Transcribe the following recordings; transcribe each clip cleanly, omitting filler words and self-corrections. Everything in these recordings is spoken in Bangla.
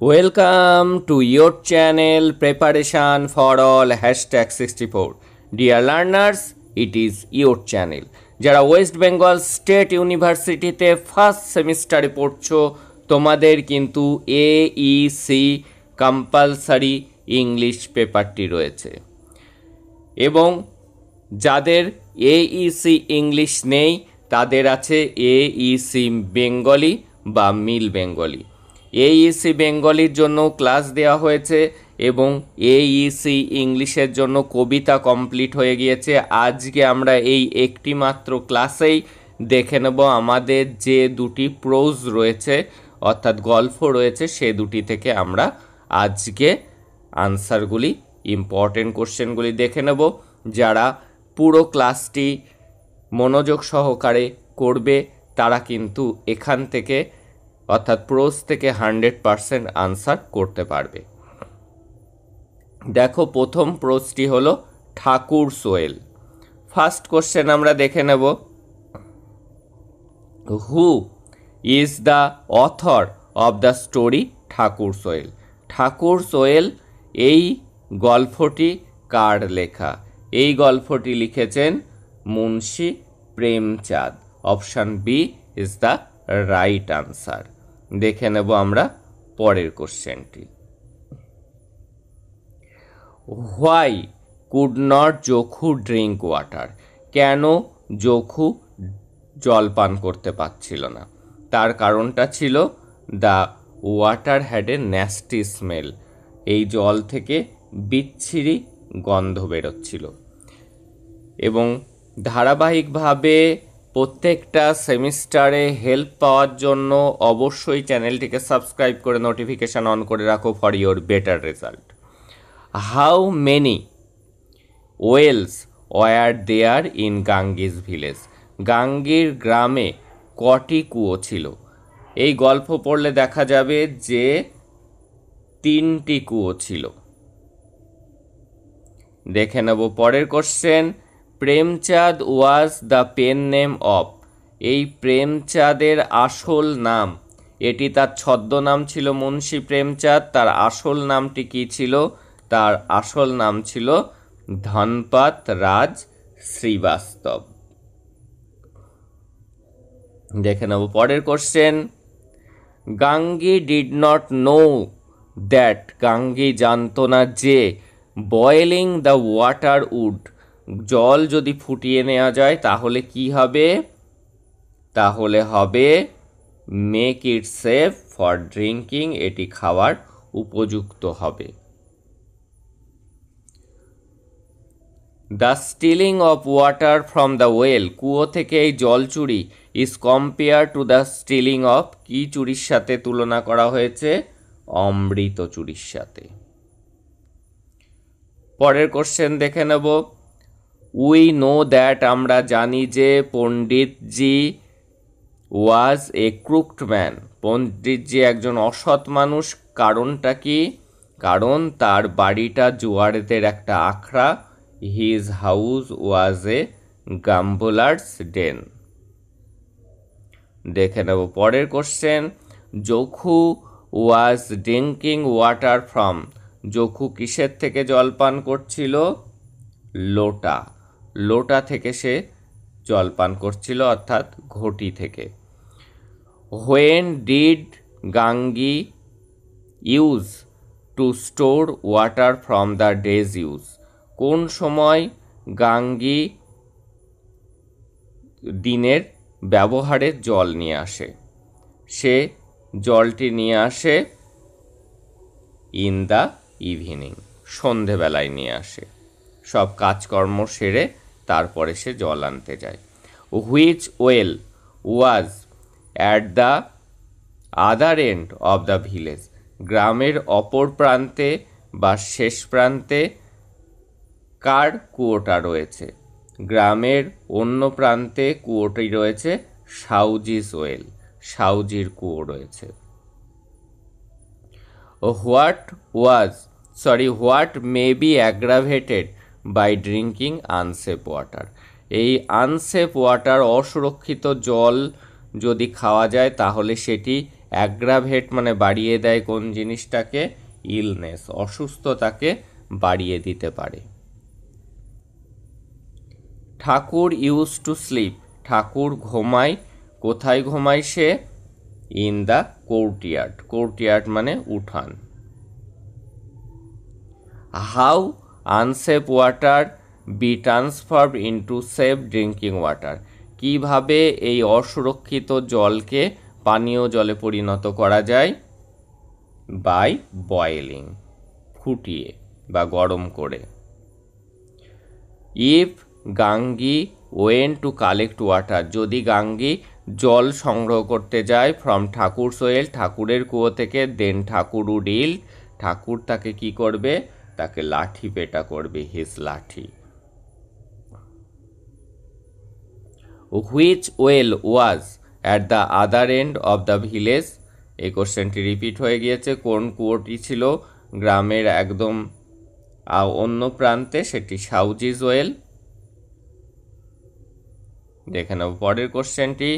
Welcome to your channel Preparation for All #64. Dear learners, it is your channel. যারা ওয়েস্ট বেঙ্গল স্টেট ইউনিভার্সিটিতে ফার্স্ট সেমিস্টারে পড়ছো তোমাদের কিন্তু AEC কম্পালসারি ইংলিশ পেপারটি রয়েছে এবং যাদের AEC ইংলিশ নেই তাদের আছে AEC বেঙ্গলি বা মিল বেঙ্গলি। AEC বেঙ্গলির জন্য ক্লাস দেওয়া হয়েছে এবং AEC ইংলিশের জন্য কবিতা কমপ্লিট হয়ে গিয়েছে। আজকে আমরা এই একটি মাত্র ক্লাসেই দেখে নেব আমাদের যে দুটি প্রোজ রয়েছে অর্থাৎ গল্প রয়েছে সে দুটি থেকে আমরা আজকে আনসারগুলি ইম্পর্টেন্ট কোশ্চেনগুলি দেখে নেব। যারা পুরো ক্লাসটি মনোযোগ সহকারে করবে তারা কিন্তু এখান থেকে অর্থাৎ প্রোজ থেকে 100% আনসার করতে পারবে। দেখো প্রথম প্রোজটি হলো ঠাকুর সোয়েল। ফার্স্ট কোশ্চেন আমরা দেখে নেব, who is the author of the story Thakur's well? Thakur's well এই গল্পটি কার লেখা? এই গল্পটি লিখেছেন Munshi Premchand. Option B is the right answer. দেখে নেব আমরা পরের কোশ্চেনটি, why could not Jokhu drink water? কেন জোখু জল পান করতে পারছিল না? তার কারণটা ছিল the water had a nasty smell. এই জল থেকে বিচ্ছিরি গন্ধ বেরোচ্ছিল। এবং ধারাবাহিকভাবে প্রত্যেকটা সেমিস্টারে হেল্প পাওয়ার জন্য অবশ্যই চ্যানেলটিকে সাবস্ক্রাইব করে নোটিফিকেশান অন করে রাখো for your better result. How many wells were there in Gangi's village? গাঙ্গির গ্রামে কটি কুয়ো ছিল? এই গল্প পড়লে দেখা যাবে যে 3টি কুয়ো ছিল। দেখে নেব পরের question, Premchand was the pen name of? এই প্রেমচাঁদের আসল নাম, এটি তার ছদ্মনাম ছিল মুন্সি প্রেমচাঁদ, তার আসল নামটি কি ছিল? তার আসল নাম ছিল ধনপত রাজ শ্রীবাস্তব। দেখে নেব পরের question, Gangi did not know that? Gangi জানতো না যে বয়েলিং দ্য ওয়াটার উড, জল যদি ফুটিয়ে নেওয়া যায় তাহলে কি হবে? তাহলে হবে make it safe for drinking, এটি খাওয়ার উপযুক্ত হবে। The stealing of water from the well, কুয়ো থেকে এই জল চুরি, is compare to the stealing of, কি চুরির সাথে তুলনা করা হয়েছে? অমৃত চুরির সাথে। পরের কোশ্চেন দেখে নেব, উই নো দ্যাট, আমরা জানি যে পণ্ডিতজি ওয়াজ এ ক্রুকড ম্যান, পণ্ডিতজি একজন অসৎ মানুষ। কারণটা কি? কারণ তার বাড়িটা জুয়ারদের একটা আখড়া। His house was a gamblers den. দেখে নেব পরের question, Jokhu was drinking water from? Jokhu কিসের থেকে জল পান করছিল? লোটা। লোটা থেকে সে জল পান করছিল অর্থাৎ ঘটি থেকে। When did Gangi use to store water from the days use? কোন সময় গাঙ্গি দিনের ব্যবহারের জল নিয়ে আসে? সে জলটি নিয়ে আসে ইন দ্য ইভিনিং, সন্ধেবেলায় নিয়ে আসে। সব কাজকর্ম সেরে তারপরে সে জল আনতে যায়। Which well was at the other end of the village? গ্রামের অপর প্রান্তে বা শেষ প্রান্তে কার কুয়োটা রয়েছে? গ্রামের অন্য প্রান্তে কুয়োটি রয়েছে সাউজিস ওয়েল, সাউজির কুয়ো রয়েছে। What may be aggravated by drinking unsafe water? এই আনসেফ ওয়াটার, অসুরক্ষিত জল যদি খাওয়া যায় তাহলে সেটি অ্যাগ্রাভেট মানে বাড়িয়ে দেয় কোন জিনিসটাকে? ইলনেস, অসুস্থতাকে বাড়িয়ে দিতে পারে। Thakur use to sleep, Thakur ঘুমায়, কোথায় ঘুমায় সে? ইন দ্য কোর্টইয়ার্ড, কোর্টইয়ার্ড মানে উঠান। How unsafe water be transferred into safe drinking water, কিভাবে এই অসুরক্ষিত জলকে পানীয় জলে পরিণত করা যায়? বাই বয়েলিং, ফুটিয়ে বা গরম করে। If Gangi went to collect water, যদি গাঙ্গি জল সংগ্রহ করতে যায় ফ্রম ঠাকুরস ওয়েল, ঠাকুরের কুয়ো থেকে, দেন ঠাকুর উড ইল, ঠাকুর তাকে কি করবে? তাকে লাঠি পেটা করবে, হিজ লাঠি। Which well was at the other end of the village, এই কোশ্চেনটি রিপিট হয়ে গিয়েছে। কোন কুয়োটি ছিল গ্রামের একদম অন্য প্রান্তে? সেটি সাউজিজ ওয়েল। দেখে নেব পরের কোশ্চেনটি।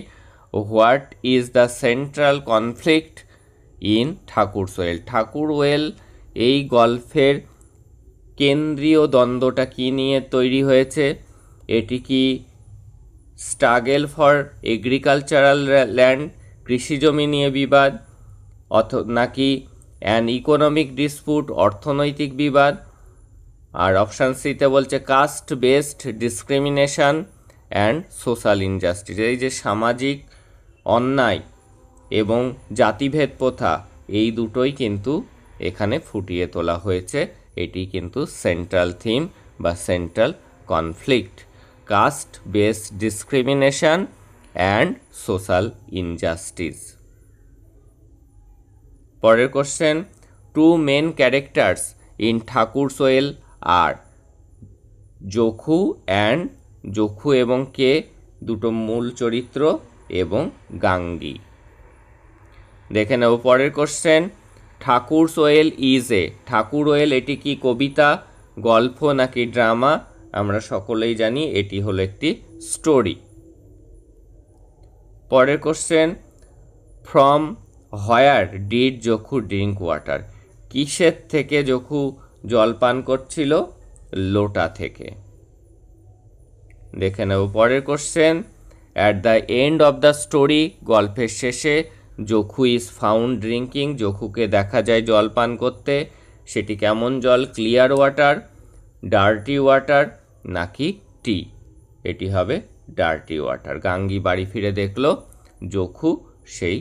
What is the central conflict in Thakur's well, Thakur well এই গল্ফের কেন্দ্রীয় দ্বন্দ্বটা কি নিয়ে তৈরি হয়েছে? এটি কি স্ট্রাগল ফর এগ্রিকালচারাল ল্যান্ড, কৃষিজমি নিয়ে বিবাদ, নাকি অ্যান ইকোনমিক ডিসপুট, অর্থনৈতিক বিবাদ? আর অপশান সিতে বলছে caste based discrimination and social injustice, এই যে সামাজিক অন্যায় এবং জাতিভেদ প্রথা, এই দুটোই কিন্তু এখানে ফুটিয়ে তোলা হয়েছে। এটি কিন্তু সেন্ট্রাল থিম বা central conflict, caste based discrimination and social injustice. পরের question. Two main characters in Thakur's well are Jokhu and, Jokhu এবং কে দুটো মূল চরিত্র, এবং গাঙ্গি। দেখে নেব পরের question. Thakur's well is a, Thakur well এটি কি কবিতা, গল্প নাকি ড্রামা? আমরা সকলেই জানি এটি হলো একটি স্টোরি। পরের question. From where did Jokhu drink water, কিসের থেকে জখু জল পান করছিল? লোটা থেকে। দেখে নেব পরের question. At the end of the story, গল্পের শেষে জখু ইজ ফাউন্ড ড্রিঙ্কিং, জখুকে দেখা যায় জল পান করতে। সেটি কেমন জল? ক্লিয়ার ওয়াটার, ডার্টি ওয়াটার নাকি টি? এটি হবে ডার্টি ওয়াটার। গাঙ্গি বাড়ি ফিরে দেখলো জখু সেই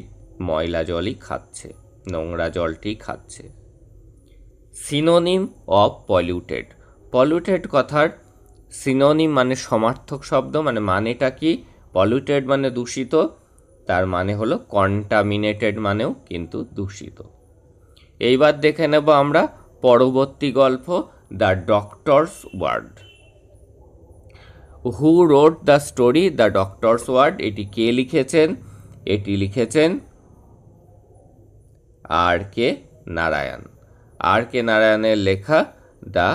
ময়লা জলই খাচ্ছে, নোংরা জলটি খাচ্ছে। সিনোনিম অফ পলিউটেড, পলিউটেড কথার সিনোনিম মানে সমার্থক শব্দ, মানে মানেটা কি? পলিউটেড মানে দূষিত, তার মানে হলো কন্টামিনেটেড মানেও কিন্তু দূষিত। এইবার দেখে নেব আমরা পরবর্তী গল্প, the doctor's word. Who wrote the story the doctor's word, এটি কে লিখেছেন? এটি লিখেছেন আর কে নারায়ণ। আর কে নারায়ণের লেখা the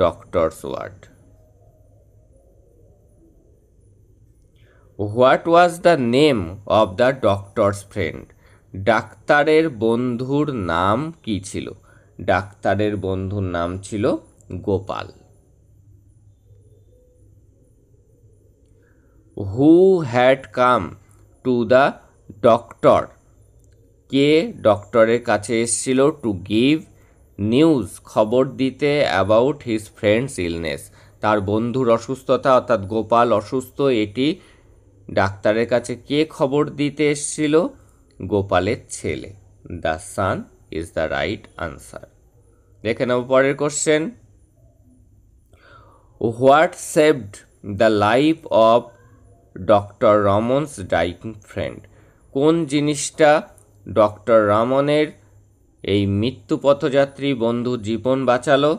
doctor's word. What was the name of the doctor's friend, ডাক্তারের বন্ধুর নাম কি ছিল? ডাক্তারের বন্ধুর নাম ছিল Gopal. Who had come to the doctor, কে ডক্টরের কাছে এসেছিল? টু গিভ নিউজ, খবর দিতে, অ্যাবাউট হিজ ফ্রেন্ডস ইলনেস, তার বন্ধুর অসুস্থতা, অর্থাৎ গোপাল অসুস্থ, এটি ডাক্তারের কাছে কে খবর দিতে এসেছিল? গোপালের ছেলে। The son is the right answer. দেখে নেব পরের question. What saved the life of doctor Raman's dying friend, কোন জিনিসটা ডক্টর রমনের এই মৃত্যু পথযাত্রী বন্ধু জীবন বাঁচালো?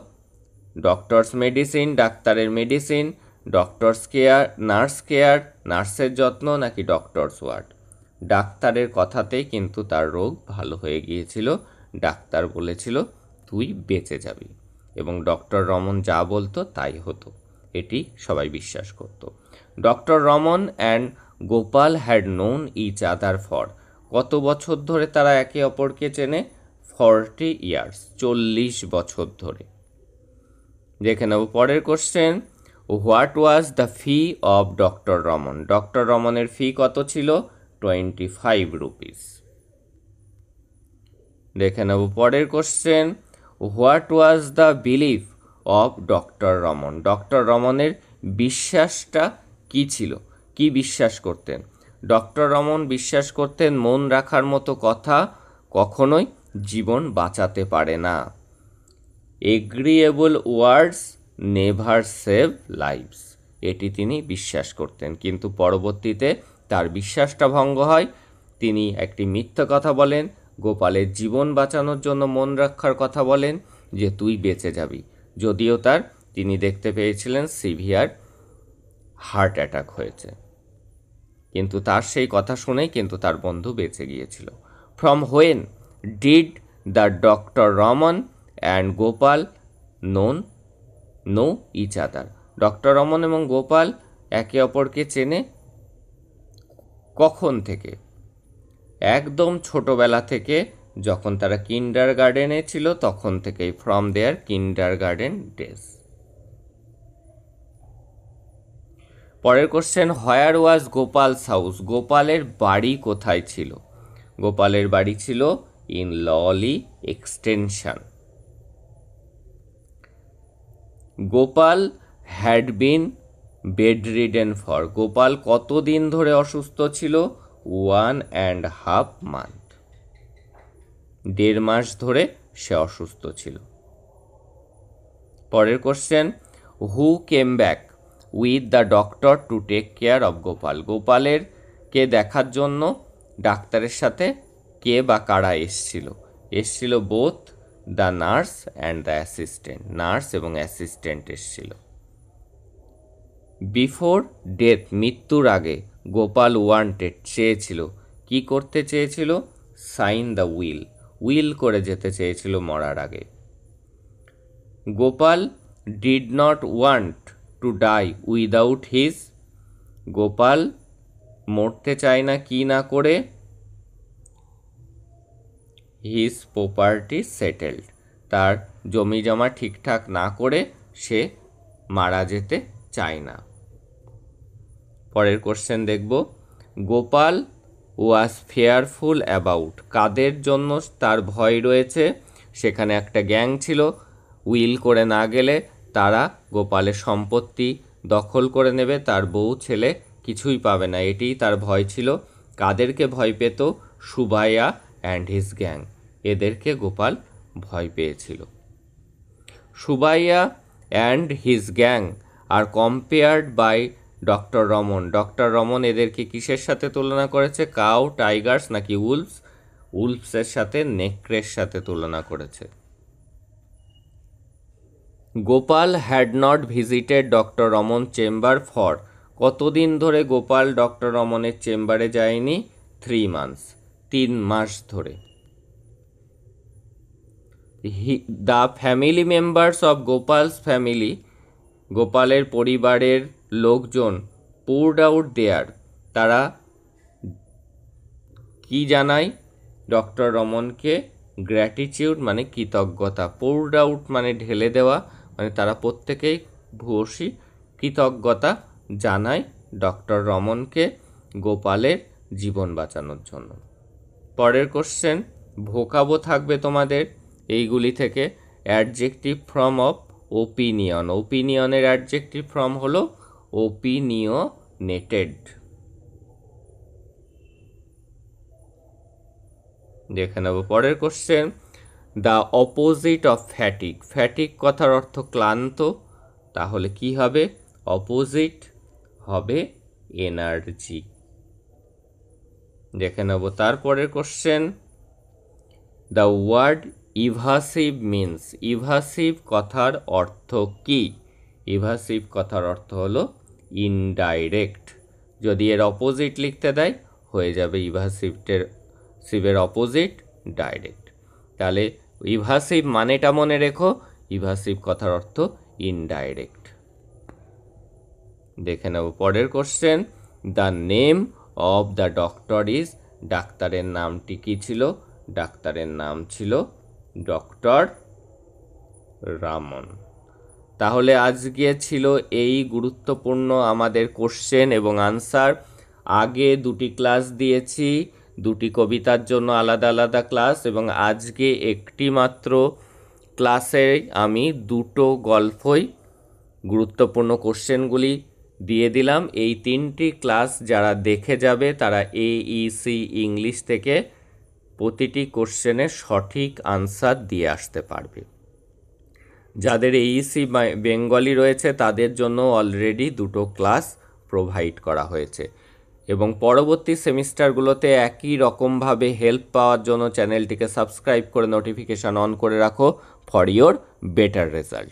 ডক্টরস মেডিসিন, ডাক্তারের medicine, doctors care, nurse care, নার্সের যত্ন নাকি ডক্টরস ওয়ার্ড? ডাক্তারের কথাতেই কিন্তু তার রোগ ভালো হয়ে গিয়েছিল, ডাক্তার বলেছিল তুই বেঁচে যাবি, এবং ডক্টর রমন যা বলতো তাই হতো, এটি সবাই বিশ্বাস করত। Doctor Raman and Gopal had known each other for, কত বছর ধরে তারা একে অপরকে চেনে? 40 ইয়ার্স, 40 বছর ধরে। দেখে নেব পরের question, what was the fee of doctor Raman? Doctor রমনের ফি কত ছিল? 25 রুপিস। দেখে নেব পরের question, what was the belief of doctor Raman? Doctor রমনের বিশ্বাসটা কি ছিল? কি বিশ্বাস করতেন? ডক্টর রমন বিশ্বাস করতেন মন রাখার মতো কথা কখনোই জীবন বাঁচাতে পারে না। এগ্রিয়েবল ওয়ার্ডস নেভার সেভ লাইভস, এটি তিনি বিশ্বাস করতেন। কিন্তু পরবর্তীতে তার বিশ্বাসটা ভঙ্গ হয়। তিনি একটি মিথ্যা কথা বলেন, গোপালের জীবন বাঁচানোর জন্য মন রক্ষার কথা বলেন যে তুই বেঁচে যাবি, যদিও তিনি দেখতে পেয়েছিলেন সিভিয়ার হার্ট অ্যাটাক হয়েছে। কিন্তু তার সেই কথা শুনেই কিন্তু তার বন্ধু বেঁচে গিয়েছিল। From when did the doctor Raman and Gopal know each other? Doctor Raman এবং গোপাল একে অপরকে চেনে কখন থেকে? একদম ছোটবেলা থেকে, যখন তারা কিন্ডার গার্ডেনে ছিল তখন থেকেই, from their kindergarten days. পরের question, where was Gopal's house? গোপালের বাড়ি কোথায় ছিল? গোপালের বাড়ি ছিল in Lawley extension. Gopal had been bedridden for? Gopal কতদিন ধরে অসুস্থ ছিল? 1.5 মান্থ, 1.5 মাস ধরে সে অসুস্থ ছিল। পরের question, who came back with the doctor to take care of Gopal? গোপালের কে দেখার জন্য ডাক্তারের সাথে কে বা কারা এসছিল both the nurse and the assistant. Nurse এবং অ্যাসিস্ট্যান্ট এসছিল। বিফোর ডেথ, মৃত্যুর আগে, গোপাল ওয়ান্টেড, চেয়েছিল, কি করতে চেয়েছিল? সাইন দ্য উইল করে যেতে চেয়েছিল মরার আগে। Gopal did not want to die without his? Gopal মরতে চায় না কি না করে? হিজ প্রপার্টি সেটেলড, তার জমি জমা ঠিকঠাক না করে সে মারা যেতে চায় না। পরের কোশ্চেন দেখব, গোপাল ওয়াজ ফেয়ারফুল অ্যাবাউট? কাদের জন্য তার ভয় রয়েছে? সেখানে একটা গ্যাং ছিল, উইল করে না গেলে তারা গোপালের সম্পত্তি দখল করে নেবে, তার বউ ছেলে কিছুই পাবে না, এটিই তার ভয় ছিল। কাদেরকে ভয় পেত? সুবাইয়া অ্যান্ড হিজ গ্যাং, এদেরকে গোপাল ভয় পেয়েছিল। Subbaiah and his gang are compared by doctor Raman. Doctor Raman এদেরকে কিসের সাথে তুলনা করেছে? কাউ, টাইগার্স নাকি উলফসের সাথে, নেকড়ের সাথে তুলনা করেছে। Gopal had not visited doctor Raman chamber for? কতদিন ধরে গোপাল ডক্টর রমনের চেম্বারে যায়নি? 3 মান্থস, 3 মাস ধরে। The family members of Gopal's family, গোপালের পরিবারের লোকজন, পুরড আউট দেয়ার, তারা কি জানায় ডক্টর রমনকে? গ্র্যাটিটিউড মানে কৃতজ্ঞতা, পুরড আউট মানে ঢেলে দেওয়া, মানে তারা প্রত্যেকেই ভূয়সী কৃতজ্ঞতা জানায় ডক্টর রমনকে গোপালের জীবন বাঁচানোর জন্য। পরের কোশ্চেন, ভোকাবো থাকবে তোমাদের এইগুলি থেকে। অ্যাডজেক্টিভ ফর্ম অফ ওপিনিয়ন, ওপিনিয়নের অ্যাডজেক্টিভ ফর্ম হলো ওপিনিয়নেটেড। দেখে নেব পরের question, the opposite of fatigue? Fatigue কথার অর্থ ক্লান্ত, তাহলে কি হবে? অপোজিট হবে এনার্জি। দেখে নেব তারপরের কোশ্চেন, দ্য ওয়ার্ড ইভাসিভ মিন্স? ইভাসিভ কথার অর্থ কি? ইভাসিভ কথার অর্থ হলো ইনডাইরেক্ট। যদি এর অপোজিট লিখতে দেয় হয়ে যাবে ইভাসিভের অপোজিট ডাইরেক্ট। তাহলে ইভাসিভ মানেটা মনে রেখো, ইভাসিভ কথার অর্থ ইনডাইরেক্ট। দেখে নেব পরের question, the name of the doctor is ডাক্তারের নামটি কী ছিল? ডাক্তারের নাম ছিল ডক্টর রামন। তাহলে আজকে ছিল এই গুরুত্বপূর্ণ আমাদের কোশ্চেন এবং আনসার। আগে দুটি ক্লাস দিয়েছি, দুটি কবিতার জন্য আলাদা আলাদা ক্লাস, এবং আজকে একটি মাত্র ক্লাসে আমি দুটো গল্পই গুরুত্বপূর্ণ কোশ্চেনগুলি দিয়ে দিলাম। এই তিনটি ক্লাস যারা দেখে যাবে তারা AEC ইংলিশ থেকে প্রতিটি কোশ্চেনের সঠিক আনসার দিয়ে আসতে পারবে। যাদের AEC বেঙ্গলি রয়েছে তাদের জন্য অলরেডি দুটো ক্লাস প্রোভাইড করা হয়েছে, এবং পরবর্তী সেমিস্টারগুলোতে একই রকমভাবে হেল্প পাওয়ার জন্য চ্যানেলটিকে সাবস্ক্রাইব করে নোটিফিকেশান অন করে রাখো ফর ইয়োর বেটার রেজাল্ট।